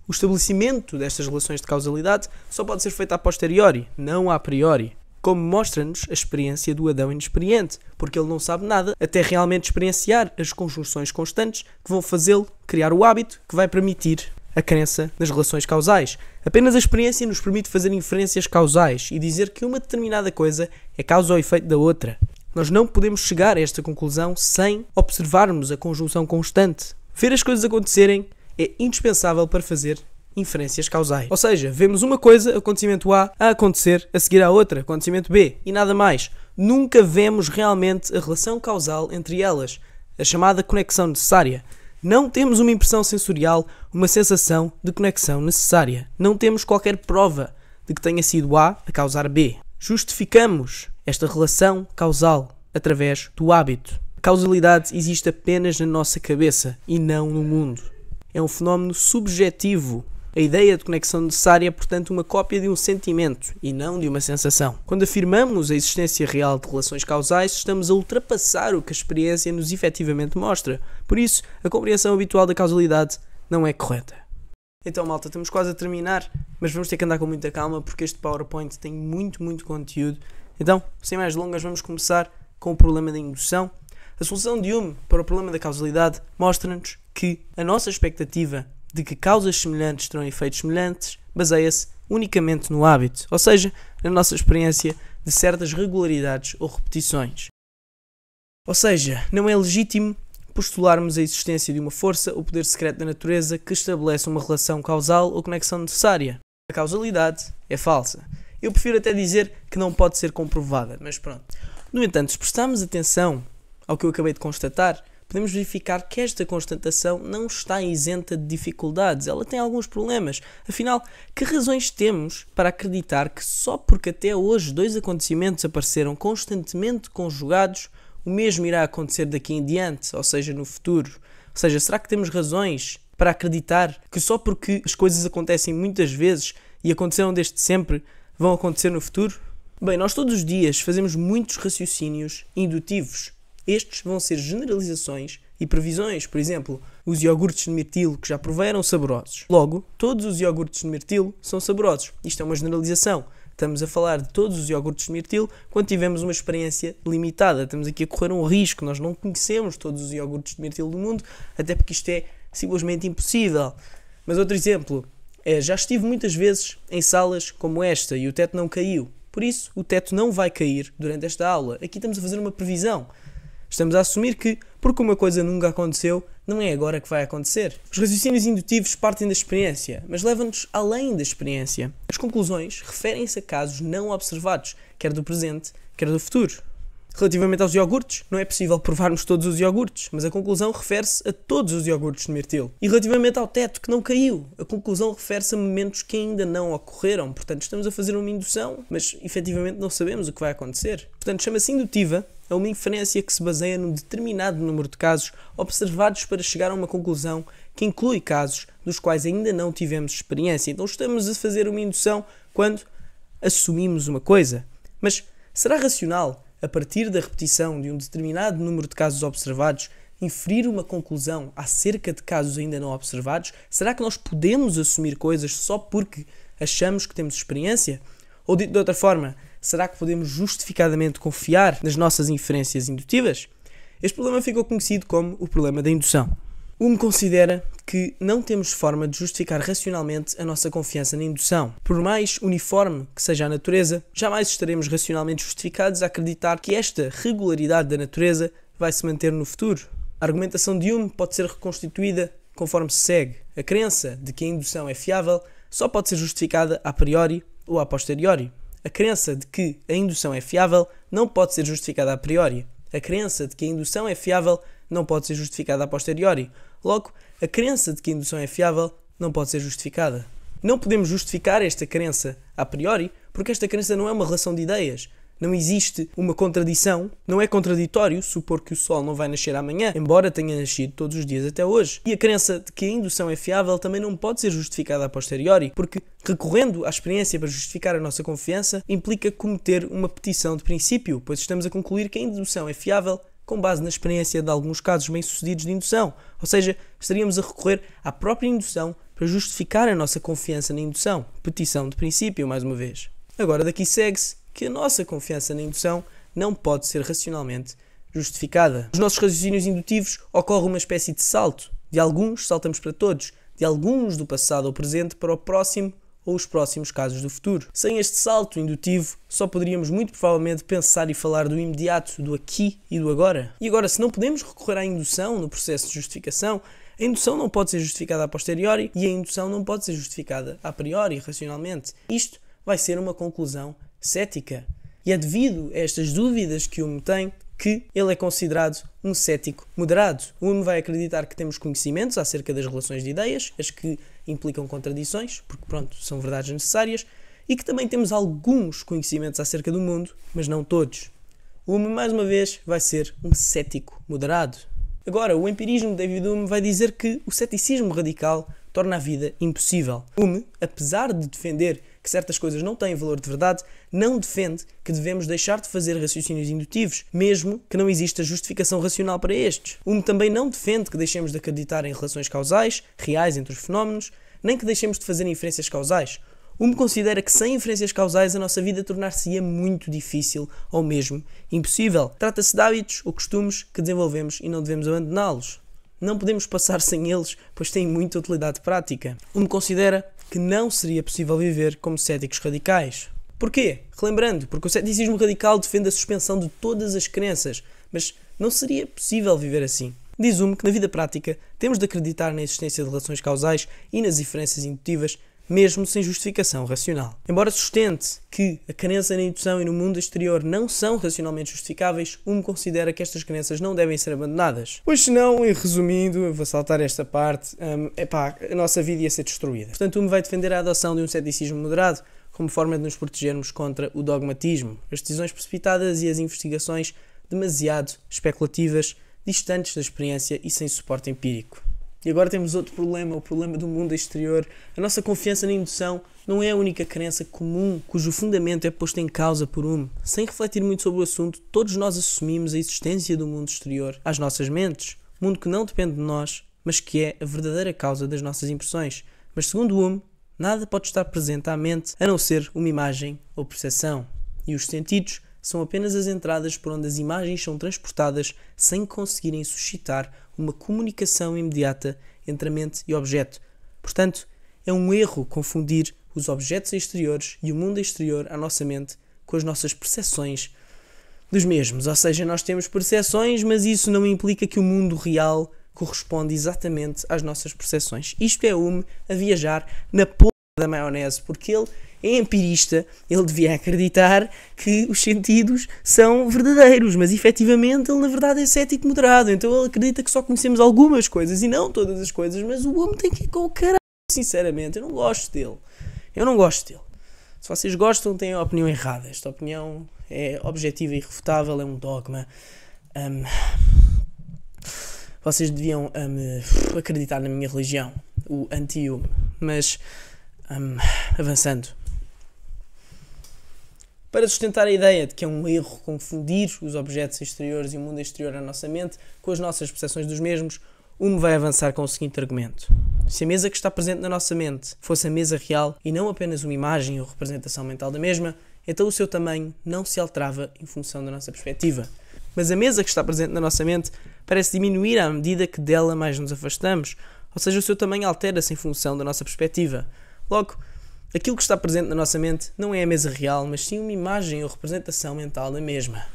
O estabelecimento destas relações de causalidade só pode ser feito a posteriori, não a priori, como mostra-nos a experiência do Adão inexperiente, porque ele não sabe nada até realmente experienciar as conjunções constantes que vão fazê-lo criar o hábito que vai permitir a crença nas relações causais. Apenas a experiência nos permite fazer inferências causais e dizer que uma determinada coisa é causa ou efeito da outra. Nós não podemos chegar a esta conclusão sem observarmos a conjunção constante. Ver as coisas acontecerem é indispensável para fazer inferências causais. Ou seja, vemos uma coisa, acontecimento A acontecer, a seguir à outra, acontecimento B, e nada mais. Nunca vemos realmente a relação causal entre elas, a chamada conexão necessária. Não temos uma impressão sensorial, uma sensação de conexão necessária. Não temos qualquer prova de que tenha sido A a causar B. Justificamos esta relação causal através do hábito. A causalidade existe apenas na nossa cabeça e não no mundo. É um fenómeno subjetivo. A ideia de conexão necessária é, portanto, uma cópia de um sentimento e não de uma sensação. Quando afirmamos a existência real de relações causais, estamos a ultrapassar o que a experiência nos efetivamente mostra. Por isso, a compreensão habitual da causalidade não é correta. Então, malta, estamos quase a terminar, mas vamos ter que andar com muita calma porque este PowerPoint tem muito conteúdo. Então, sem mais delongas, vamos começar com o problema da indução. A solução de Hume para o problema da causalidade mostra-nos que a nossa expectativa de que causas semelhantes terão efeitos semelhantes baseia-se unicamente no hábito, ou seja, na nossa experiência de certas regularidades ou repetições. Ou seja, não é legítimo postularmos a existência de uma força ou poder secreto da natureza que estabelece uma relação causal ou conexão necessária. A causalidade é falsa. Eu prefiro até dizer que não pode ser comprovada, mas pronto. No entanto, se prestarmos atenção ao que eu acabei de constatar, podemos verificar que esta constatação não está isenta de dificuldades, ela tem alguns problemas. Afinal, que razões temos para acreditar que só porque até hoje 2 acontecimentos apareceram constantemente conjugados, o mesmo irá acontecer daqui em diante, ou seja, no futuro? Ou seja, será que temos razões para acreditar que só porque as coisas acontecem muitas vezes e aconteceram desde sempre, vão acontecer no futuro? Bem, nós todos os dias fazemos muitos raciocínios indutivos. Estes vão ser generalizações e previsões. Por exemplo, os iogurtes de mirtilo que já provei eram saborosos. Logo, todos os iogurtes de mirtilo são saborosos. Isto é uma generalização. Estamos a falar de todos os iogurtes de mirtilo quando tivemos uma experiência limitada. Estamos aqui a correr um risco. Nós não conhecemos todos os iogurtes de mirtilo do mundo, até porque isto é simplesmente impossível. Mas outro exemplo é, já estive muitas vezes em salas como esta e o teto não caiu. Por isso, o teto não vai cair durante esta aula. Aqui estamos a fazer uma previsão. Estamos a assumir que, porque uma coisa nunca aconteceu, não é agora que vai acontecer. Os raciocínios indutivos partem da experiência, mas levam-nos além da experiência. As conclusões referem-se a casos não observados, quer do presente, quer do futuro. Relativamente aos iogurtes, não é possível provarmos todos os iogurtes, mas a conclusão refere-se a todos os iogurtes de mirtilo. E relativamente ao teto, que não caiu, a conclusão refere-se a momentos que ainda não ocorreram. Portanto, estamos a fazer uma indução, mas efetivamente não sabemos o que vai acontecer. Portanto, chama-se indutiva a uma inferência que se baseia num determinado número de casos observados para chegar a uma conclusão que inclui casos dos quais ainda não tivemos experiência. Então estamos a fazer uma indução quando assumimos uma coisa. Mas será racional, a partir da repetição de um determinado número de casos observados, inferir uma conclusão acerca de casos ainda não observados? Será que nós podemos assumir coisas só porque achamos que temos experiência? Ou dito de outra forma, será que podemos justificadamente confiar nas nossas inferências indutivas? Este problema ficou conhecido como o problema da indução. Hume considera que não temos forma de justificar racionalmente a nossa confiança na indução. Por mais uniforme que seja a natureza, jamais estaremos racionalmente justificados a acreditar que esta regularidade da natureza vai se manter no futuro. A argumentação de Hume pode ser reconstituída conforme se segue. A crença de que a indução é fiável só pode ser justificada a priori ou a posteriori. A crença de que a indução é fiável não pode ser justificada a priori. A crença de que a indução é fiável não pode ser justificada a posteriori. Logo, a crença de que a indução é fiável não pode ser justificada. Não podemos justificar esta crença a priori porque esta crença não é uma relação de ideias. Não existe uma contradição. Não é contraditório supor que o Sol não vai nascer amanhã, embora tenha nascido todos os dias até hoje. E a crença de que a indução é fiável também não pode ser justificada a posteriori, porque recorrendo à experiência para justificar a nossa confiança implica cometer uma petição de princípio, pois estamos a concluir que a indução é fiável com base na experiência de alguns casos bem-sucedidos de indução. Ou seja, estaríamos a recorrer à própria indução para justificar a nossa confiança na indução. Petição de princípio, mais uma vez. Agora daqui segue-se que a nossa confiança na indução não pode ser racionalmente justificada. Nos nossos raciocínios indutivos ocorre uma espécie de salto. De alguns saltamos para todos, de alguns do passado ao presente para o próximo ou os próximos casos do futuro. Sem este salto indutivo, só poderíamos muito provavelmente pensar e falar do imediato, do aqui e do agora. E agora, se não podemos recorrer à indução no processo de justificação, a indução não pode ser justificada a posteriori e a indução não pode ser justificada a priori, racionalmente. Isto vai ser uma conclusão cética. E é devido a estas dúvidas que Hume tem que ele é considerado um cético moderado. Hume vai acreditar que temos conhecimentos acerca das relações de ideias, as que implicam contradições, porque pronto, são verdades necessárias, e que também temos alguns conhecimentos acerca do mundo, mas não todos. Hume, mais uma vez, vai ser um cético moderado. Agora, o empirismo de David Hume vai dizer que o ceticismo radical torna a vida impossível. Hume, apesar de defender que certas coisas não têm valor de verdade, não defende que devemos deixar de fazer raciocínios indutivos, mesmo que não exista justificação racional para estes. Hume também não defende que deixemos de acreditar em relações causais, reais entre os fenómenos, nem que deixemos de fazer inferências causais. Hume considera que sem inferências causais a nossa vida tornar-se-ia muito difícil ou mesmo impossível. Trata-se de hábitos ou costumes que desenvolvemos e não devemos abandoná-los. Não podemos passar sem eles, pois têm muita utilidade prática. Hume considera que não seria possível viver como céticos radicais. Porquê? Relembrando, porque o ceticismo radical defende a suspensão de todas as crenças, mas não seria possível viver assim. Diz Hume que na vida prática temos de acreditar na existência de relações causais e nas inferências indutivas, mesmo sem justificação racional. Embora sustente que a crença na intuição e no mundo exterior não são racionalmente justificáveis, Hume considera que estas crenças não devem ser abandonadas. Pois senão, e resumindo, eu vou saltar esta parte, a nossa vida ia ser destruída. Portanto, Hume vai defender a adoção de um ceticismo moderado como forma de nos protegermos contra o dogmatismo, as decisões precipitadas e as investigações demasiado especulativas, distantes da experiência e sem suporte empírico. E agora temos outro problema, o problema do mundo exterior. A nossa confiança na indução não é a única crença comum cujo fundamento é posto em causa por Hume. Sem refletir muito sobre o assunto, todos nós assumimos a existência do mundo exterior às nossas mentes, mundo que não depende de nós, mas que é a verdadeira causa das nossas impressões. Mas segundo Hume, nada pode estar presente à mente a não ser uma imagem ou percepção. E os sentidos são apenas as entradas por onde as imagens são transportadas sem conseguirem suscitar uma comunicação imediata entre a mente e o objeto. Portanto, é um erro confundir os objetos exteriores e o mundo exterior à nossa mente com as nossas percepções dos mesmos. Ou seja, nós temos percepções, mas isso não implica que o mundo real corresponde exatamente às nossas percepções. Isto é Hume a viajar na porra da maionese, porque ele é empirista, ele devia acreditar que os sentidos são verdadeiros, mas efetivamente ele na verdade é cético moderado, então ele acredita que só conhecemos algumas coisas e não todas as coisas, mas o homem tem que ir com o caralho, sinceramente, eu não gosto dele. Se vocês gostam, têm a opinião errada, esta opinião é objetiva e irrefutável, é um dogma. Vocês deviam acreditar na minha religião, o anti-Hume, mas avançando. Para sustentar a ideia de que é um erro confundir os objetos exteriores e o mundo exterior à nossa mente com as nossas percepções dos mesmos, Hume vai avançar com o seguinte argumento. Se a mesa que está presente na nossa mente fosse a mesa real e não apenas uma imagem ou representação mental da mesma, então o seu tamanho não se alterava em função da nossa perspectiva. Mas a mesa que está presente na nossa mente parece diminuir à medida que dela mais nos afastamos, ou seja, o seu tamanho altera-se em função da nossa perspectiva. Logo, aquilo que está presente na nossa mente não é a mesa real, mas sim uma imagem ou representação mental da mesma.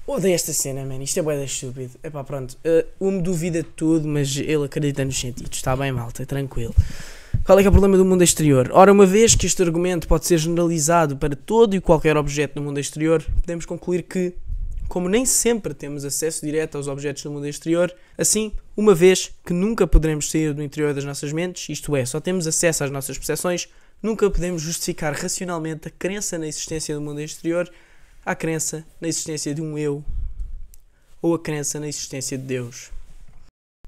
Odeio esta cena, man. Isto é bué da estúpido. Epá, pronto. Hume duvida de tudo, mas ele acredita nos sentidos. Está bem, malta. Tranquilo. Qual é que é o problema do mundo exterior? Ora, uma vez que este argumento pode ser generalizado para todo e qualquer objeto do mundo exterior, podemos concluir que, como nem sempre temos acesso direto aos objetos do mundo exterior, assim, uma vez que nunca poderemos sair do interior das nossas mentes, isto é, só temos acesso às nossas percepções, nunca podemos justificar racionalmente a crença na existência do mundo exterior, a crença na existência de um eu, ou a crença na existência de Deus.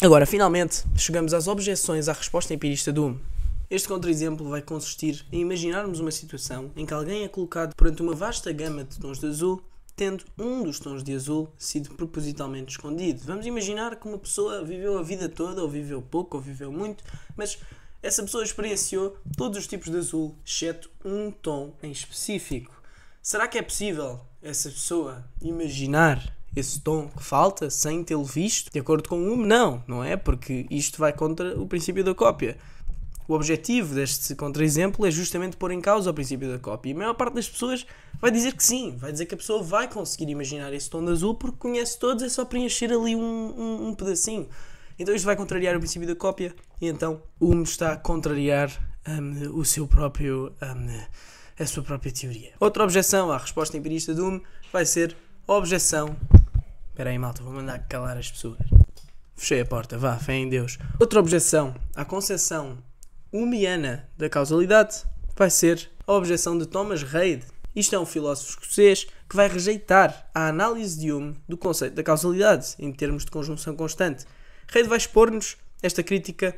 Agora, finalmente, chegamos às objeções à resposta empirista do Hume. Este contra-exemplo vai consistir em imaginarmos uma situação em que alguém é colocado perante uma vasta gama de tons de azul, tendo um dos tons de azul sido propositalmente escondido. Vamos imaginar que uma pessoa viveu a vida toda, ou viveu pouco, ou viveu muito, mas essa pessoa experienciou todos os tipos de azul, exceto um tom em específico. Será que é possível essa pessoa imaginar esse tom que falta sem tê-lo visto? De acordo com o Hume, não é? Porque isto vai contra o princípio da cópia. O objetivo deste contra-exemplo é justamente pôr em causa o princípio da cópia. E a maior parte das pessoas vai dizer que sim, vai dizer que a pessoa vai conseguir imaginar esse tom de azul porque conhece todos, é só preencher ali um pedacinho. Então isto vai contrariar o princípio da cópia e então o Hume está a contrariar o seu próprio, a sua própria teoria. Outra objeção à resposta empirista do Hume vai ser a objeção... Espera aí, malta, vou mandar calar as pessoas. Fechei a porta, vá, fé em Deus. Outra objeção à concepção humeana da causalidade vai ser a objeção de Thomas Reid. Isto é um filósofo escocês que vai rejeitar a análise de Hume do conceito da causalidade em termos de conjunção constante. Reid vai expor-nos esta crítica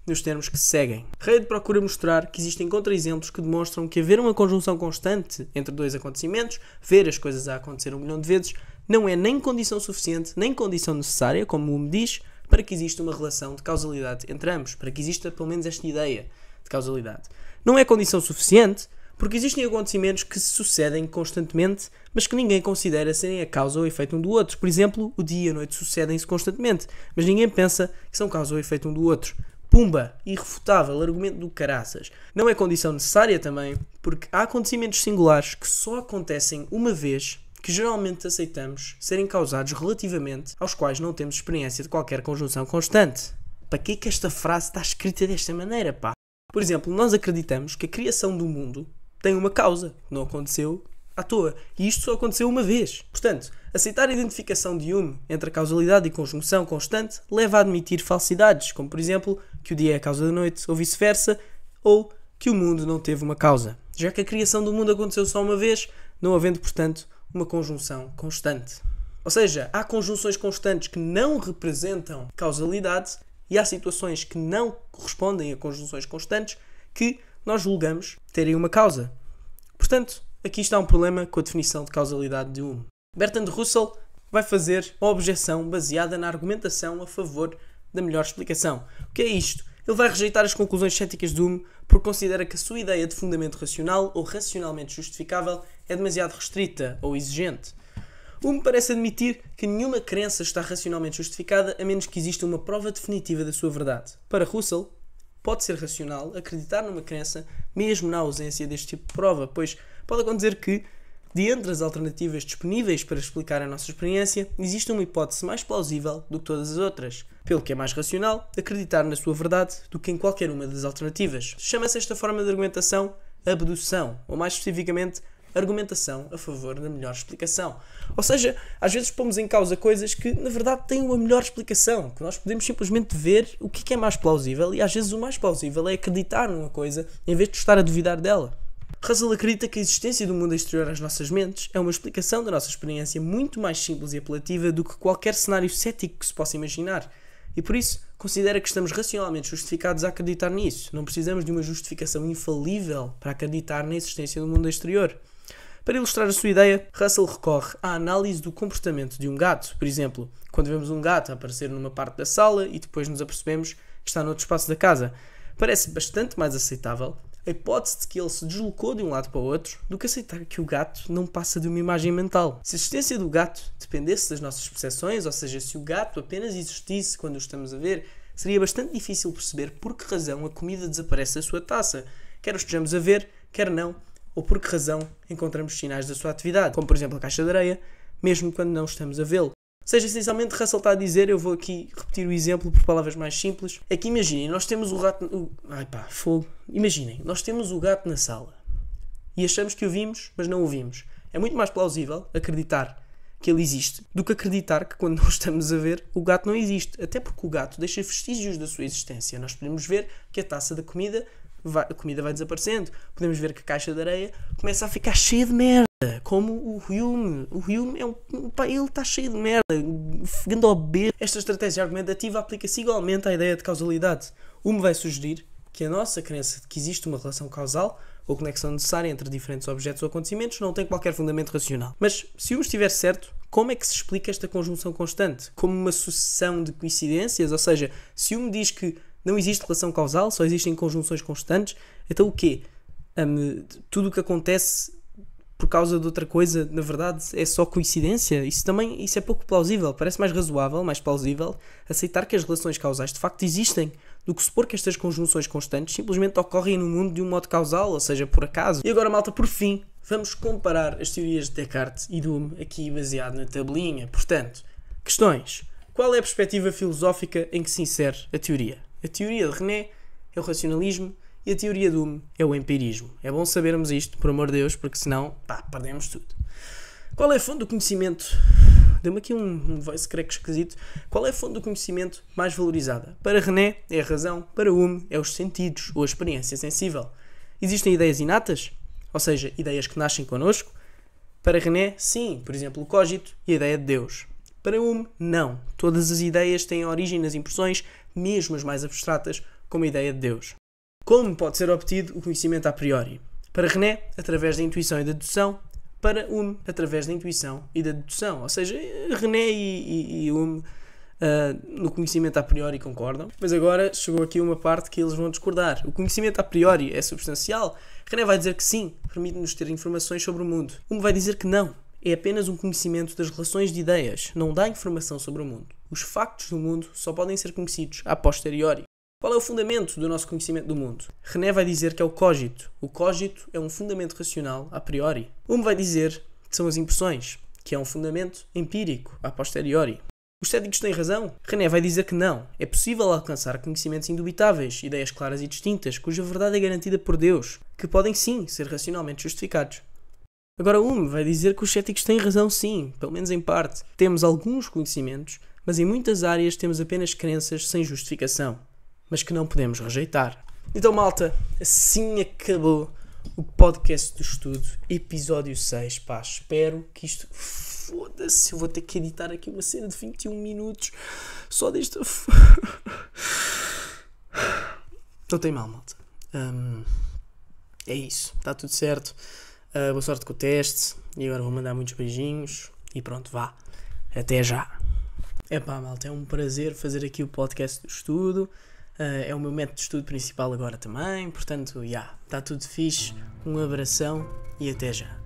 nos termos que se seguem. Reid procura mostrar que existem contra-exemplos que demonstram que haver uma conjunção constante entre dois acontecimentos, ver as coisas a acontecer 1 milhão de vezes, não é nem condição suficiente, nem condição necessária, como Hume diz, para que exista uma relação de causalidade entre ambos, para que exista pelo menos esta ideia de causalidade. Não é condição suficiente, porque existem acontecimentos que se sucedem constantemente, mas que ninguém considera serem a causa ou efeito um do outro. Por exemplo, o dia e a noite sucedem-se constantemente, mas ninguém pensa que são causa ou efeito um do outro. Pumba! Irrefutável, argumento do caraças. Não é condição necessária também, porque há acontecimentos singulares que só acontecem uma vez, que geralmente aceitamos serem causados relativamente aos quais não temos experiência de qualquer conjunção constante. Para que é que esta frase está escrita desta maneira, pá? Por exemplo, nós acreditamos que a criação do mundo tem uma causa, não aconteceu à toa. E isto só aconteceu uma vez. Portanto, aceitar a identificação de Hume entre a causalidade e conjunção constante leva a admitir falsidades, como por exemplo, que o dia é a causa da noite, ou vice-versa, ou que o mundo não teve uma causa. Já que a criação do mundo aconteceu só uma vez, não havendo, portanto, uma conjunção constante. Ou seja, há conjunções constantes que não representam causalidade e há situações que não correspondem a conjunções constantes que nós julgamos terem uma causa. Portanto, aqui está um problema com a definição de causalidade de Hume. Bertrand Russell vai fazer uma objeção baseada na argumentação a favor da melhor explicação. O que é isto? Ele vai rejeitar as conclusões céticas de Hume porque considera que a sua ideia de fundamento racional ou racionalmente justificável é demasiado restrita ou exigente. Hume parece admitir que nenhuma crença está racionalmente justificada a menos que exista uma prova definitiva da sua verdade. Para Russell, pode ser racional acreditar numa crença mesmo na ausência deste tipo de prova, pois pode acontecer que, de entre as alternativas disponíveis para explicar a nossa experiência, existe uma hipótese mais plausível do que todas as outras, pelo que é mais racional acreditar na sua verdade do que em qualquer uma das alternativas. Chama-se esta forma de argumentação abdução, ou mais especificamente, argumentação a favor da melhor explicação. Ou seja, às vezes pomos em causa coisas que na verdade têm uma melhor explicação, que nós podemos simplesmente ver o que é mais plausível e às vezes o mais plausível é acreditar numa coisa em vez de estar a duvidar dela. Russell acredita que a existência do mundo exterior às nossas mentes é uma explicação da nossa experiência muito mais simples e apelativa do que qualquer cenário cético que se possa imaginar. E por isso, considera que estamos racionalmente justificados a acreditar nisso. Não precisamos de uma justificação infalível para acreditar na existência do mundo exterior. Para ilustrar a sua ideia, Russell recorre à análise do comportamento de um gato. Por exemplo, quando vemos um gato aparecer numa parte da sala e depois nos apercebemos que está noutro espaço da casa. Parece bastante mais aceitável a hipótese de que ele se deslocou de um lado para o outro do que aceitar que o gato não passa de uma imagem mental. Se a existência do gato dependesse das nossas percepções, ou seja, se o gato apenas existisse quando o estamos a ver, seria bastante difícil perceber por que razão a comida desaparece da sua taça, quer o estejamos a ver, quer não, ou por que razão encontramos sinais da sua atividade, como por exemplo a caixa de areia, mesmo quando não estamos a vê-lo. Ou seja, essencialmente Russell está a dizer, eu vou aqui repetir o exemplo por palavras mais simples, é que imaginem, nós temos o gato... Imaginem, nós temos o gato na sala e achamos que o vimos, mas não o vimos. É muito mais plausível acreditar que ele existe do que acreditar que quando não estamos a ver, o gato não existe. Até porque o gato deixa vestígios da sua existência. Nós podemos ver que a taça da comida a comida vai desaparecendo. Podemos ver que a caixa de areia começa a ficar cheia de merda. Como o Hume. O Hume é ele está cheio de merda. Ficando obeso. Esta estratégia argumentativa aplica-se igualmente à ideia de causalidade. Hume vai sugerir que a nossa crença de que existe uma relação causal ou conexão necessária entre diferentes objetos ou acontecimentos não tem qualquer fundamento racional. Mas, se Hume estiver certo, como é que se explica esta conjunção constante? Como uma sucessão de coincidências? Ou seja, se Hume diz que não existe relação causal, só existem conjunções constantes, então o quê? Tudo o que acontece por causa de outra coisa, na verdade, é só coincidência? Isso é pouco plausível. Parece mais razoável, mais plausível, aceitar que as relações causais de facto existem, do que supor que estas conjunções constantes simplesmente ocorrem no mundo de um modo causal, ou seja, por acaso. E agora, malta, por fim, vamos comparar as teorias de Descartes e de Hume, aqui baseado na tabelinha. Portanto, questões. Qual é a perspectiva filosófica em que se insere a teoria? A teoria de René é o racionalismo e a teoria de Hume é o empirismo. É bom sabermos isto, por amor de Deus, porque senão, perdemos tudo. Qual é a fonte do conhecimento? Deu-me aqui um voice crack esquisito. Qual é a fonte do conhecimento mais valorizada? Para René é a razão, para Hume é os sentidos ou a experiência sensível. Existem ideias inatas? Ou seja, ideias que nascem connosco? Para René, sim, por exemplo, o cogito e a ideia de Deus. Para Hume, não. Todas as ideias têm origem nas impressões, mesmo as mais abstratas, como a ideia de Deus. Como pode ser obtido o conhecimento a priori? Para René, através da intuição e da dedução. Para Hume, através da intuição e da dedução. Ou seja, René e Hume no conhecimento a priori concordam. Mas agora chegou aqui uma parte que eles vão discordar. O conhecimento a priori é substancial? René vai dizer que sim, permite-nos ter informações sobre o mundo. Hume vai dizer que não. É apenas um conhecimento das relações de ideias, não dá informação sobre o mundo. Os factos do mundo só podem ser conhecidos a posteriori. Qual é o fundamento do nosso conhecimento do mundo? René vai dizer que é o cogito. O cogito é um fundamento racional a priori. Hume vai dizer que são as impressões, que é um fundamento empírico a posteriori. Os céticos têm razão? René vai dizer que não. É possível alcançar conhecimentos indubitáveis, ideias claras e distintas, cuja verdade é garantida por Deus, que podem sim ser racionalmente justificados. Agora Hume vai dizer que os céticos têm razão sim, pelo menos em parte. Temos alguns conhecimentos, mas em muitas áreas temos apenas crenças sem justificação, mas que não podemos rejeitar. Então malta, assim acabou o podcast do estudo, episódio 6. Pá, espero que isto... Foda-se, eu vou ter que editar aqui uma cena de 21 minutos só desta... Não tem mal, malta. É isso, está tudo certo. Boa sorte com o teste. E agora vou mandar muitos beijinhos. E pronto, vá. Até já. Epá, malta, é um prazer fazer aqui o podcast do estudo. É o meu método de estudo principal agora também. Portanto, está tudo fixe. Um abração e até já.